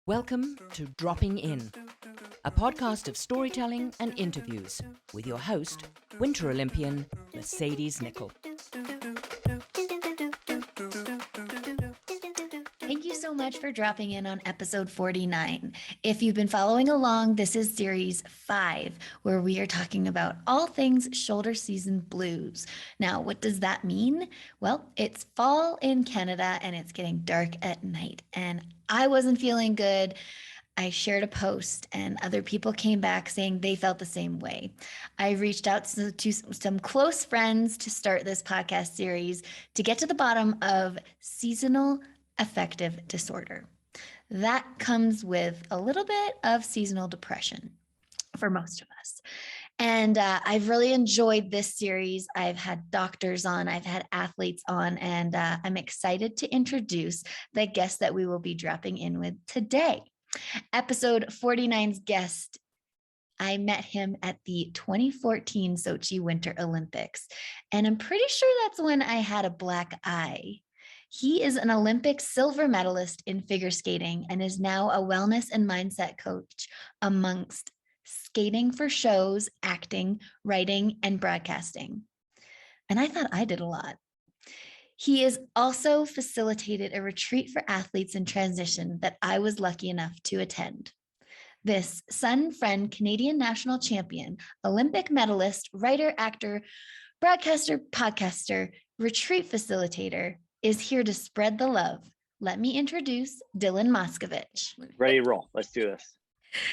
Welcome to Dropping In, a podcast of storytelling and interviews with your host, Winter Olympian Mercedes Nickel. Thank you so much for dropping in on episode 49. If you've been following along, this is series 5, where we are talking about all things shoulder season blues. Now, what does that mean? Well, it's fall in Canada and it's getting dark at night, and I wasn't feeling good. I shared a post and other people came back saying they felt the same way. I reached out to some close friends to start this podcast series to get to the bottom of seasonal affective disorder. That comes with a little bit of seasonal depression for most of us. And I've really enjoyed this series. I've had doctors on, I've had athletes on, and I'm excited to introduce the guest that we will be dropping in with today. Episode 49's guest, I met him at the 2014 Sochi Winter Olympics, and I'm pretty sure that's when I had a black eye. He is an Olympic silver medalist in figure skating and is now a wellness and mindset coach amongst skating for shows, acting, writing, and broadcasting. And I thought I did a lot. He has also facilitated a retreat for athletes in transition that I was lucky enough to attend. This Sun Friend Canadian national champion, Olympic medalist, writer, actor, broadcaster, podcaster, retreat facilitator is here to spread the love. Let me introduce Dylan Moscovitch. Ready to roll. Let's do this.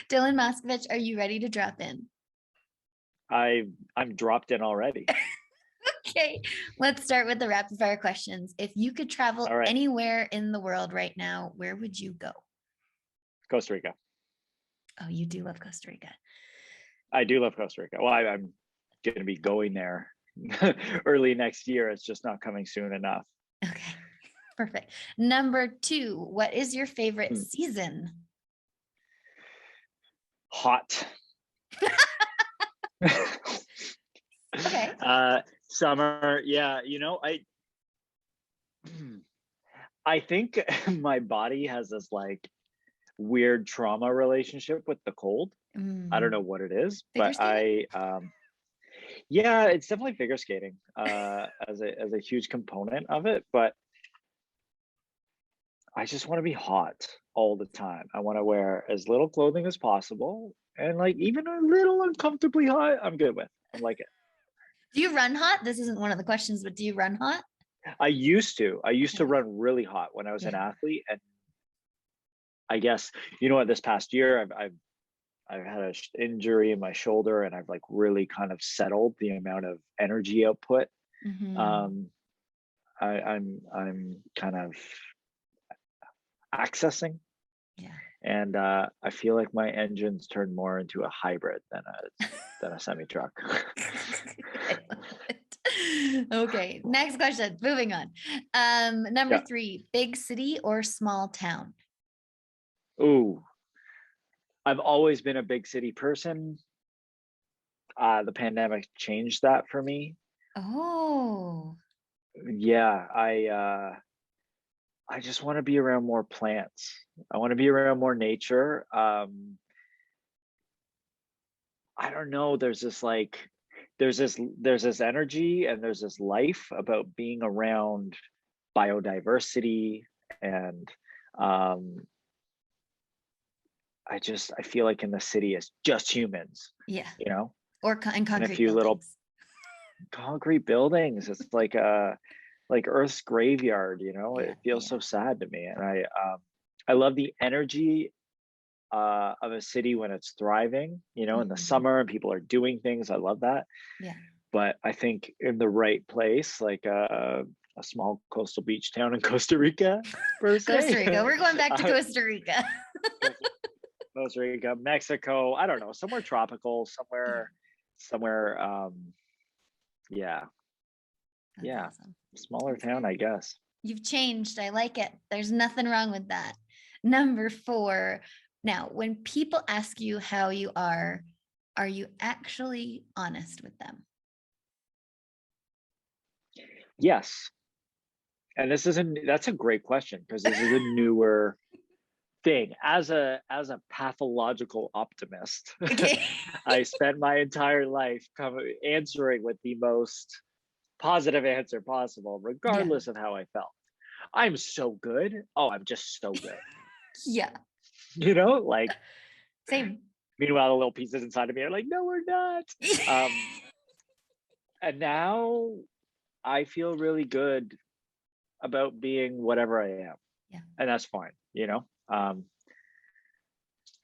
Dylan Moscovitch, are you ready to drop in? I'm dropped in already. Okay, let's start with the rapid fire questions. If you could travel anywhere in the world right now, where would you go? Costa Rica. Oh, you do love Costa Rica. I do love Costa Rica. Well, I'm going to be going there early next year. It's just not coming soon enough. Okay, perfect. Number 2, what is your favorite season? Hot. Okay. Summer. Yeah. I think my body has this like weird trauma relationship with the cold. I don't know what it is, but yeah, it's definitely figure skating as a huge component of it. But I just want to be hot all the time. I want to wear as little clothing as possible, and like even a little uncomfortably hot, I'm good with. I like it. Do you run hot? This isn't one of the questions, but do you run hot? I used to run really hot when I was an athlete, and I guess this past year I've had an injury in my shoulder, and I've like really kind of settled the amount of energy output. I'm kind of accessing, and I feel like my engine's turned more into a hybrid than a semi truck. Okay, next question. Moving on. Number 3, big city or small town? Ooh, I've always been a big city person. The pandemic changed that for me. Oh. Yeah, I just want to be around more plants. I want to be around more nature. I don't know. There's this energy and there's this life about being around biodiversity, and I feel like in the city it's just humans. Yeah. Or concrete and a few buildings. little concrete buildings. It's like Earth's graveyard. It feels so sad to me, and I love the energy of a city when it's thriving, in the summer and people are doing things. I love that. Yeah. But I think in the right place, like a small coastal beach town in Costa Rica, per se. Costa Rica. We're going back to Costa Rica. Costa Rica, Mexico. I don't know, somewhere tropical, somewhere. Yeah. Awesome. Smaller town, I guess. You've changed. I like it. There's nothing wrong with that. Number 4. Now, when people ask you how you are you actually honest with them? Yes. and that's a great question, because this is a newer thing. As a pathological optimist, Okay. I spent my entire life answering with the most positive answer possible, Yeah. regardless of how I felt. I'm so good. Oh, I'm just so good. Yeah. Like, Same. meanwhile, the little pieces inside of me are like, no, we're not. And now I feel really good about being whatever I am. Yeah. And that's fine, and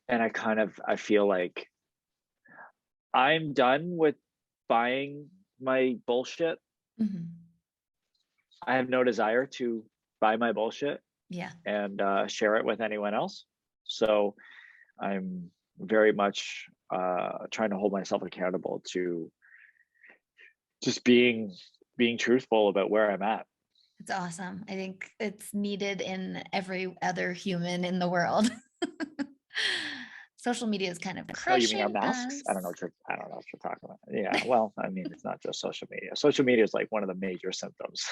I feel like I'm done with buying my bullshit. Mhm. I have no desire to buy my bullshit Yeah. and share it with anyone else. So I'm very much trying to hold myself accountable to just being truthful about where I'm at. It's awesome. I think it's needed in every other human in the world. Social media is kind of Oh, you mean our crushing masks? us. I don't know what you're talking about. Yeah, well, I mean, it's not just social media. Social media is like one of the major symptoms.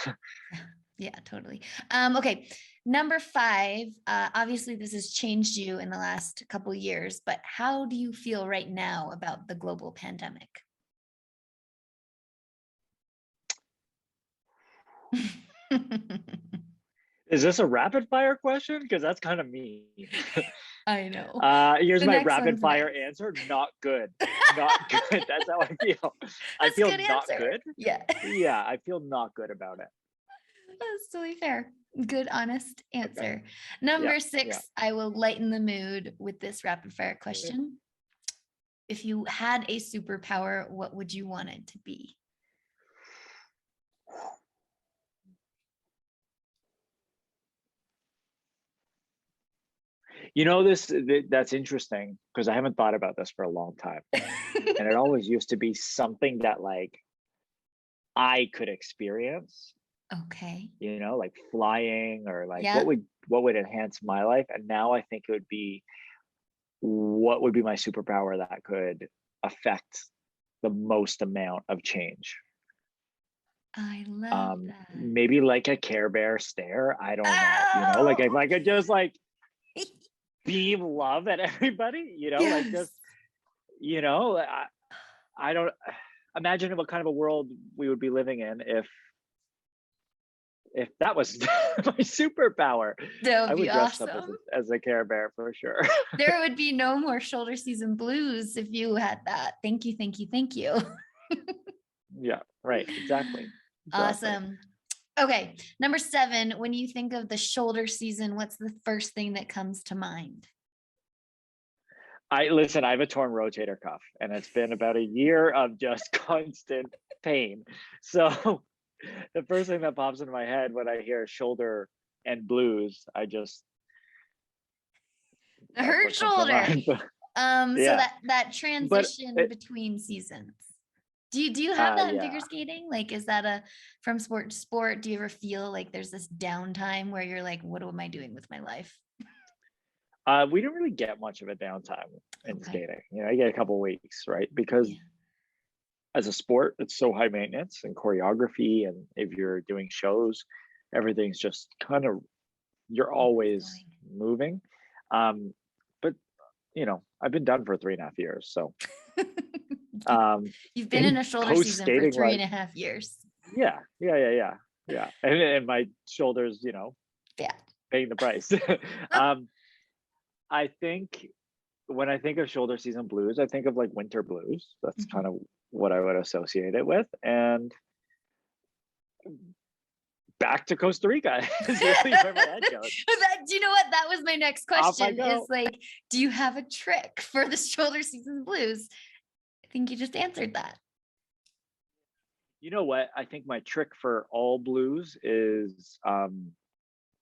Yeah, totally. Okay, number 5. Obviously, this has changed you in the last couple of years, but how do you feel right now about the global pandemic? Is this a rapid fire question? Because that's kind of mean. I know. Here's The my next rapid one's fire nice. answer. Not good. Not good. That's how I feel. I That's a feel good not answer. good. Yeah. Yeah, I feel not good about it. That's totally fair. Good, honest Okay. answer. Yeah. Number 6, Yeah. I will lighten the mood with this rapid fire question. If you had a superpower, what would you want it to be? That's interesting, because I haven't thought about this for a long time. And it always used to be something that like I could experience, Okay. like flying, or like Yeah. what would enhance my life. And now I think it would be, what would be my superpower that could affect the most amount of change? I love that. Maybe like a Care Bear stare. I don't know, like if Oh! I could just like beam love at everybody, like Yes. just, I don't imagine what kind of a world we would be living in if that was my superpower. That I would be would dress up awesome. as a Care Bear for sure. There would be no more shoulder season blues if you had that. Thank you, thank you, thank you. Yeah, right. Exactly. Awesome. Okay, number 7, when you think of the shoulder season, what's the first thing that comes to mind? I have a torn rotator cuff, and it's been about a year of just constant pain. So the first thing that pops into my head when I hear shoulder and blues, The that's hurt what comes to shoulder. mind. So Yeah, that but transition between seasons. Do you have that in figure yeah. skating? Like, is that from sport to sport? Do you ever feel like there's this downtime where you're like, what am I doing with my life? We don't really get much of a downtime in Okay. skating. I get a couple weeks, right? Because Yeah. as a sport, it's so high maintenance and choreography, and if you're doing shows, everything's just kind of, you're always moving. But I've been done for 3.5 years, so You've been in in a shoulder post season for skating life, 3.5 years. yeah, and my shoulders, Yeah. paying the price. I think when I think of shoulder season blues, I think of like winter blues. That's kind of what I would associate it with. And back to Costa Rica is really where my head goes. Do you know what? That was my next Off I question go. is like, do you have a trick for the shoulder season blues? I think you just answered that. You know what? I think my trick for all blues is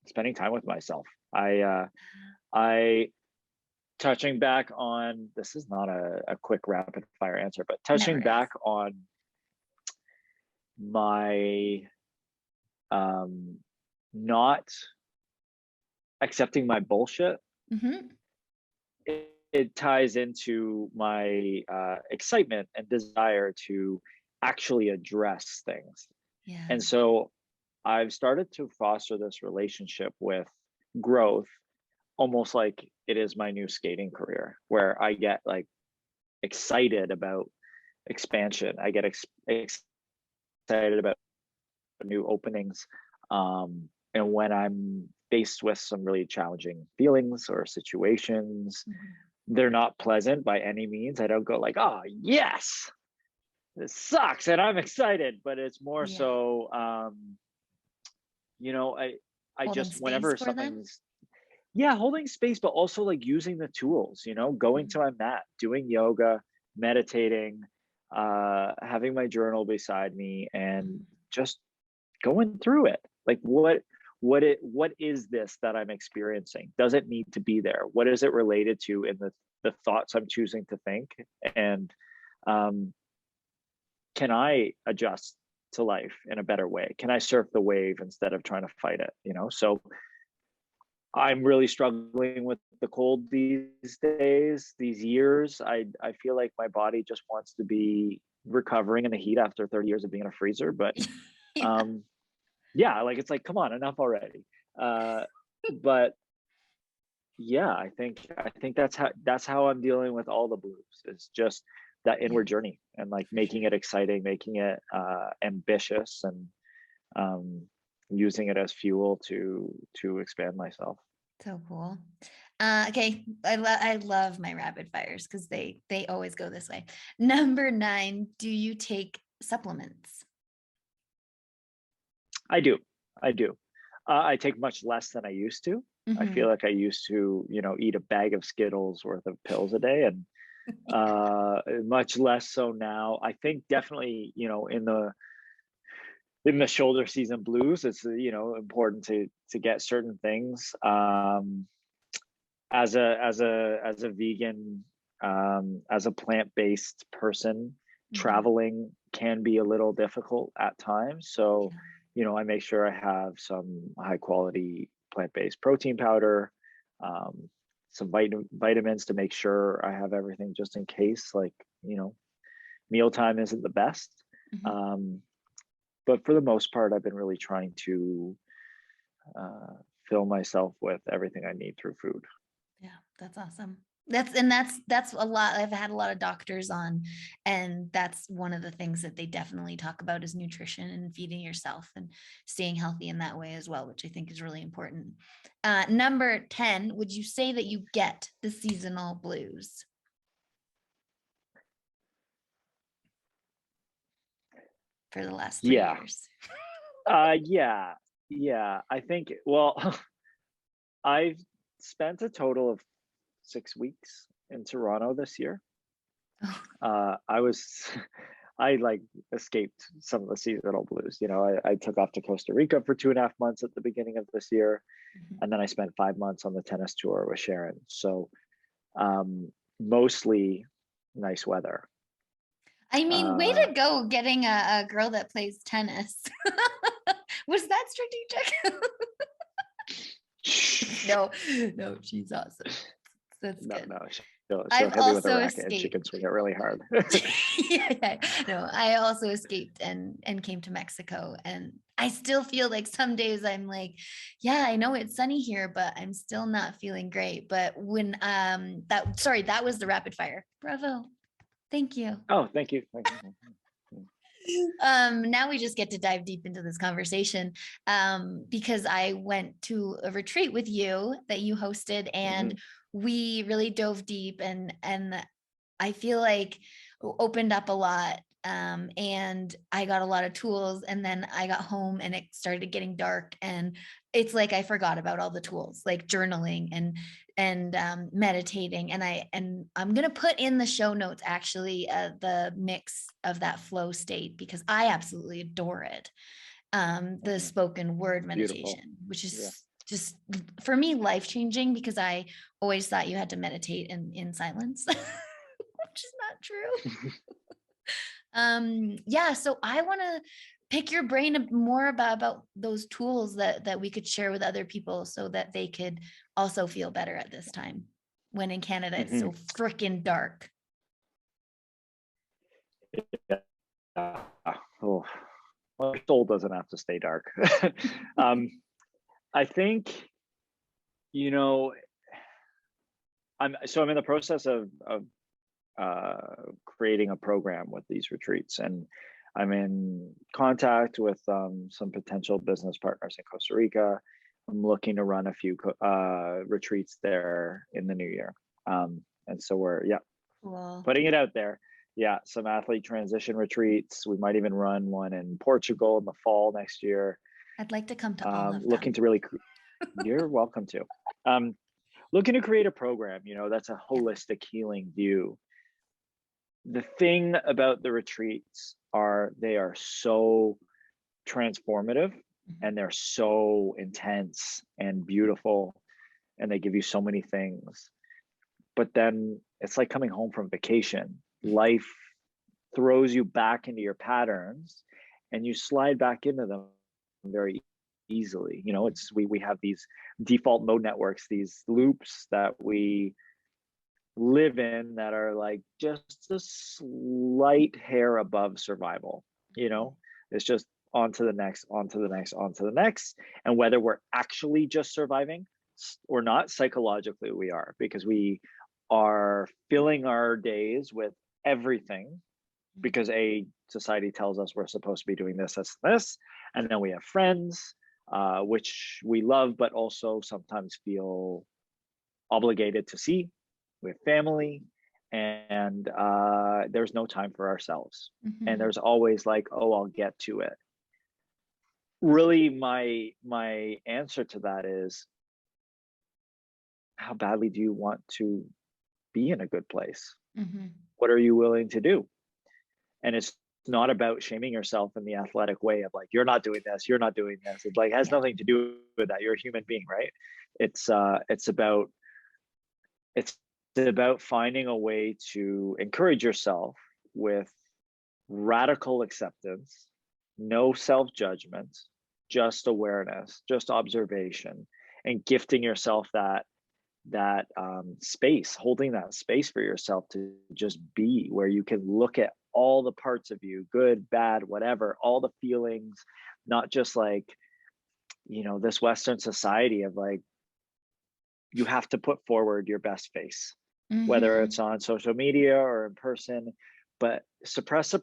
spending time with myself. I touching back on, this is not a quick rapid fire answer, but touching Never back is. on my not accepting my bullshit, it ties into my excitement and desire to actually address things. Yeah. And so I've started to foster this relationship with growth, almost like it is my new skating career, where I get like excited about expansion. I get excited about new openings. And when I'm faced with some really challenging feelings or situations, they're not pleasant by any means. I don't go like, oh, yes, this sucks and I'm excited, but it's more so, I Holding just, space whenever for them. something's, yeah, holding space, but also like using the tools, going to my mat, doing yoga, meditating, having my journal beside me, and just going through it. Like what is this that I'm experiencing? Does it need to be there? What is it related to in the thoughts I'm choosing to think? And um, can I adjust to life in a better way? Can I surf the wave instead of trying to fight it? So I'm really struggling with the cold these days, these years. I feel like my body just wants to be recovering in the heat after 30 years of being in a freezer. But yeah, like it's like, come on, enough already. But yeah, I think that's how I'm dealing with all the blues. It's just that inward journey and like making it exciting, making it ambitious, and using it as fuel to expand myself. So cool. Okay, I love my rapid fires because they always go this way. Number 9, do you take supplements? I do. I take much less than I used to. I feel like I used to, eat a bag of Skittles worth of pills a day, and much less so now. I think definitely, in the shoulder season blues, it's important to get certain things. As a vegan, as a plant-based person, traveling can be a little difficult at times. So, I make sure I have some high quality plant-based protein powder, some vitamins to make sure I have everything just in case, like, mealtime isn't the best. But for the most part, I've been really trying to fill myself with everything I need through food. Yeah, that's awesome. That's a lot. I've had a lot of doctors on, and that's one of the things that they definitely talk about is nutrition and feeding yourself and staying healthy in that way as well, which I think is really important. Number 10, would you say that you get the seasonal blues? For the last 3 years. Yeah. I think, well, I've spent a total of 6 weeks in Toronto this year. I like escaped some of the seasonal blues. I took off to Costa Rica for 2.5 months at the beginning of this year. And then I spent 5 months on the tennis tour with Sharon. So mostly nice weather. I mean, way to go getting a girl that plays tennis. Was that strategic? No, she's awesome. That's good. No, she'll hit me with a racket and she can swing it really hard. No, I also escaped and came to Mexico, and I still feel like some days I'm like, yeah, I know it's sunny here, but I'm still not feeling great. But when that was the rapid fire. Bravo. Thank you. Oh, thank you. Now we just get to dive deep into this conversation because I went to a retreat with you that you hosted, and we really dove deep, and I feel like opened up a lot, and I got a lot of tools, and then I got home and it started getting dark, and it's like I forgot about all the tools like journaling and meditating, and I'm gonna put in the show notes actually the mix of that flow state because I absolutely adore it. The spoken word meditation, beautiful. Which is just for me life-changing because I always thought you had to meditate in silence, which is not true. So I want to pick your brain more about those tools that we could share with other people so that they could also feel better at this time when in Canada it's so freaking dark. Well, your soul doesn't have to stay dark. I think, you know, I'm in the process of creating a program with these retreats, and I'm in contact with some potential business partners in Costa Rica. I'm looking to run a few retreats there in the new year, and so we're Cool. putting it out there. Yeah, some athlete transition retreats. We might even run one in Portugal in the fall next year. I'd like to come to all of them. Looking to really, you're welcome to. Looking to create a program, you know, that's a holistic healing view. The thing about the retreats they are so transformative, and they're so intense and beautiful, and they give you so many things. But then it's like coming home from vacation. Life throws you back into your patterns, and you slide back into them very easily. You know, we have these default mode networks, these loops that we live in that are like just a slight hair above survival. You know, it's just on to the next, on to the next, on to the next. And whether we're actually just surviving or not, psychologically we are, because we are filling our days with everything, because society tells us we're supposed to be doing this, and then we have friends, which we love, but also sometimes feel obligated to see. We have family, and there's no time for ourselves. And there's always like, oh, I'll get to it. Really, my answer to that is, how badly do you want to be in a good place? What are you willing to do? And it's not about shaming yourself in the athletic way of like, you're not doing this, you're not doing this. It like has nothing to do with that. You're a human being, right? It's about finding a way to encourage yourself with radical acceptance, no self-judgment, just awareness, just observation, and gifting yourself that space, holding that space for yourself to just be, where you can look at all the parts of you, good, bad, whatever, all the feelings, not just like, you know, this Western society of like, you have to put forward your best face, whether it's on social media or in person, but suppress,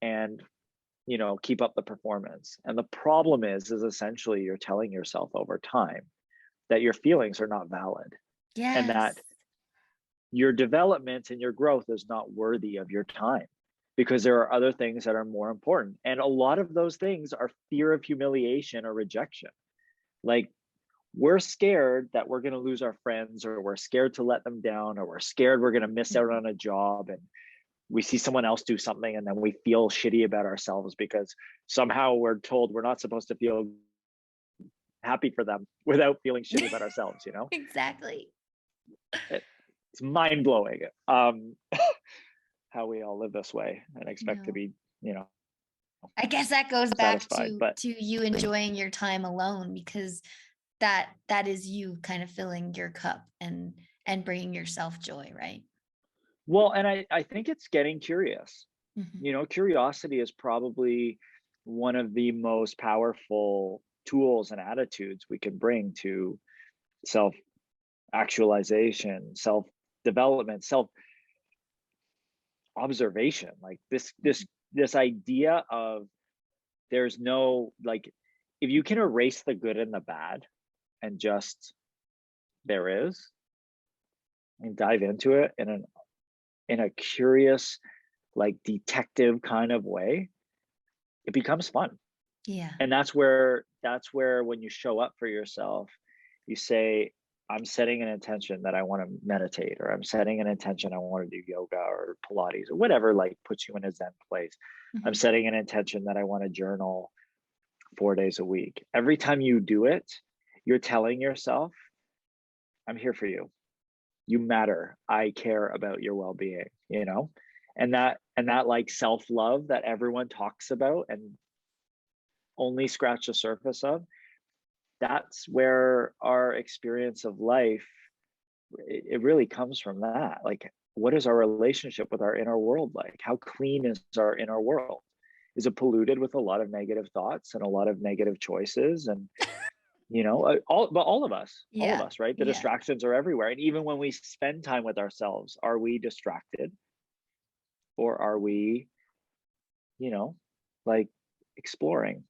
and, you know, keep up the performance. And the problem is essentially you're telling yourself over time that your feelings are not valid. Yes. And that your development and your growth is not worthy of your time, because there are other things that are more important. And a lot of those things are fear of humiliation or rejection. Like, we're scared that we're going to lose our friends, or we're scared to let them down, or we're scared we're going to miss out on a job, and we see someone else do something and then we feel shitty about ourselves because somehow we're told we're not supposed to feel happy for them without feeling shitty about ourselves, you know? Exactly. It's mind-blowing how we all live this way and expect to be, you know, I guess that goes back to you you enjoying your time alone, because that is you kind of filling your cup and bringing yourself joy, right? Well, and I think it's getting curious. You know, curiosity is probably one of the most powerful tools and attitudes we can bring to self-actualization, self-development, self-observation. Like this idea of there's no, like, if you can erase the good and the bad and just there is, and dive into it in a curious, like, detective kind of way, it becomes fun. Yeah. And that's where when you show up for yourself, you say, I'm setting an intention that I want to meditate, or I'm setting an intention I want to do yoga or Pilates or whatever, like, puts you in a Zen place. I'm setting an intention that I want to journal 4 days a week. Every time you do it, you're telling yourself, I'm here for you. You matter. I care about your well-being, you know? And that like self-love that everyone talks about and only scratch the surface of, that's where our experience of life, it really comes from that. Like, what is our relationship with our inner world like? How clean is our inner world? is it polluted with a lot of negative thoughts and a lot of negative choices? And all of us, right? The Yeah. distractions are everywhere. And even when we spend time with ourselves, are we distracted, or are we, like, exploring?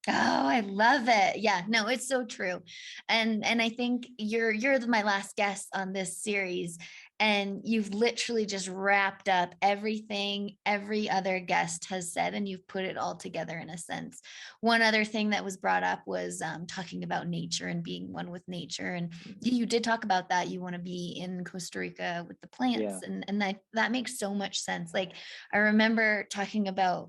Oh, I love it. Yeah, no, it's so true. And I think you're my last guest on this series, and you've literally just wrapped up everything every other guest has said, and you've put it all together in a sense. One other thing that was brought up was talking about nature and being one with nature. And you did talk about that. You want to be in Costa Rica with the Yeah. plants, and that makes so much sense. Like, I remember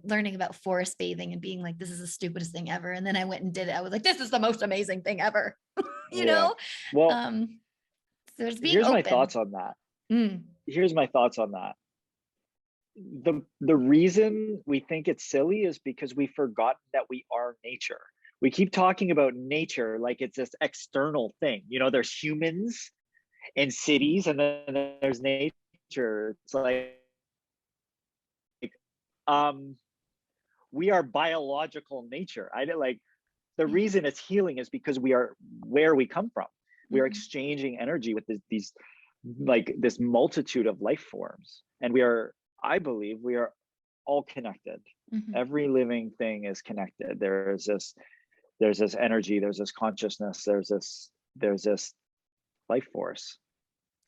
learning about forest bathing and being like, this is the stupidest thing ever. And then I went and did it. I was like, this is the most amazing thing ever. you Yeah. know? Well, So it's being here's my open. thoughts on that. Mm. Here's my thoughts on that. The reason we think it's silly is because we've forgotten that we are nature. We keep talking about nature like it's this external thing. There's humans and cities, and then there's nature. It's like, we are biological nature. The Yeah. reason it's healing is because we are where we come from. We are Mhm. exchanging energy with these like this multitude of life forms, and I believe we are all connected. Mhm. Every living thing is connected. There's this energy, there's this consciousness, there's this life force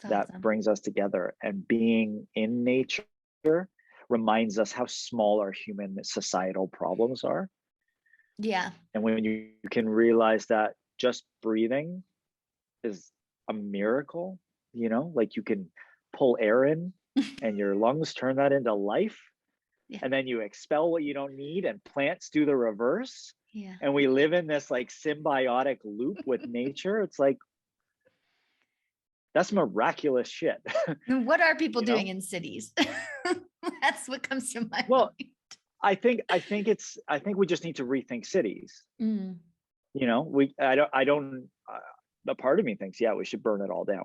It's that awesome. brings us together. And being in nature reminds us how small our human societal problems are. Yeah. And when you can realize that just breathing is a miracle, like you can pull air in and your lungs turn that into life. Yeah. And then you expel what you don't need, and plants do the reverse. Yeah. And we live in this like symbiotic loop with nature. It's like, that's miraculous shit. And what are people you doing know? in cities? That's what comes to my Well, mind. I think we just need to rethink cities. Mm. I don't a part of me thinks, yeah, we should burn it all down.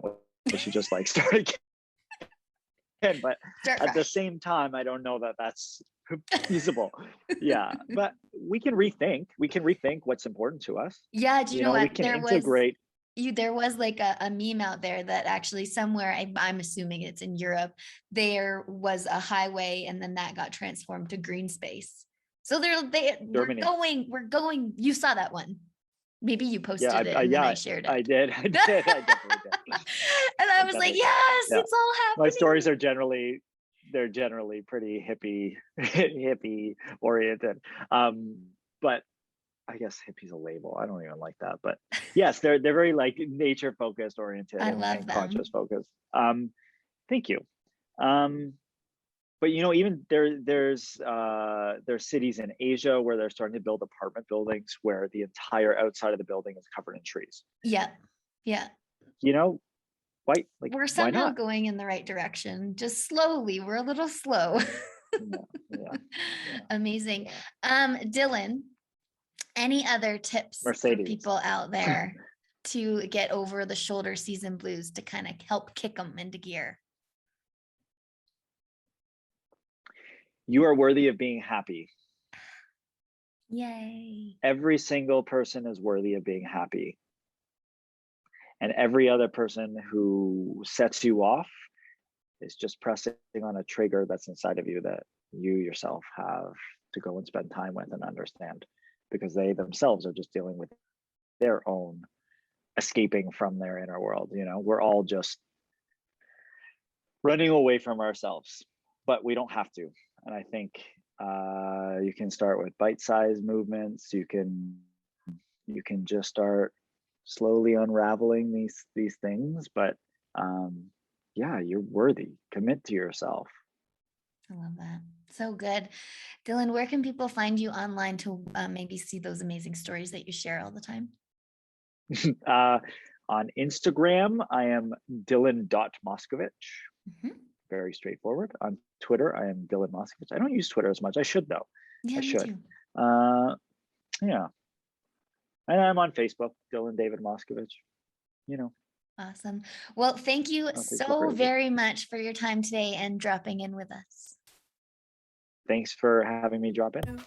We should just like start again. But Start at the fresh. same time, I don't know that that's feasible. Yeah, but we can rethink what's important to us. Yeah, do you know We what? can integrate. There was like a meme out there that actually somewhere, I'm assuming it's in Europe, there was a highway and then that got transformed to green space. So Germany. we're going, you saw that one. Maybe you Yeah, posted it and then I shared it. I did. I definitely did. And I was like, yes, Yeah. it's all happening. My stories are generally pretty hippie oriented. But I guess hippie's a label. I don't even like that. But yes, they're very like nature focused, oriented, I and love them. conscious focused. Thank you. But even there's cities in Asia where they're starting to build apartment buildings where the entire outside of the building is covered in trees. Yeah. Yeah. Why We're somehow not? going in the right direction, just slowly. We're a little slow. Yeah. Amazing. Dylan, any other tips for Mercedes. people out there to get over the shoulder season blues, to kind of help kick them into gear? You are worthy of being happy. Yay. Every single person is worthy of being happy. And every other person who sets you off is just pressing on a trigger that's inside of you that you yourself have to go and spend time with and understand, because they themselves are just dealing with their own escaping from their inner world. We're all just running away from ourselves, but we don't have to. And I think you can start with bite-sized movements. You can just start slowly unraveling these things, but yeah, you're worthy. Commit to yourself. I love that. So good. Dylan, where can people find you online to maybe see those amazing stories that you share all the time? On Instagram, I am Dylan.Moscovitch. Mm-hmm. Very straightforward. On Twitter, I am Dylan Moscovitch. I don't use Twitter as much. I should, though. Yeah, I me should. too. Yeah. And I'm on Facebook, Dylan David Moscovitch. Awesome. Well, thank you so very much for your time today and dropping in with us. thanks for having me drop in.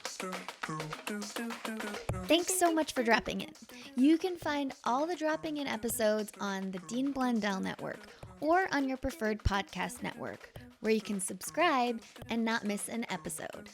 Thanks so much for dropping in. You can find all the Dropping In episodes on the Dean Blundell Network or on your preferred podcast network, where you can subscribe and not miss an episode.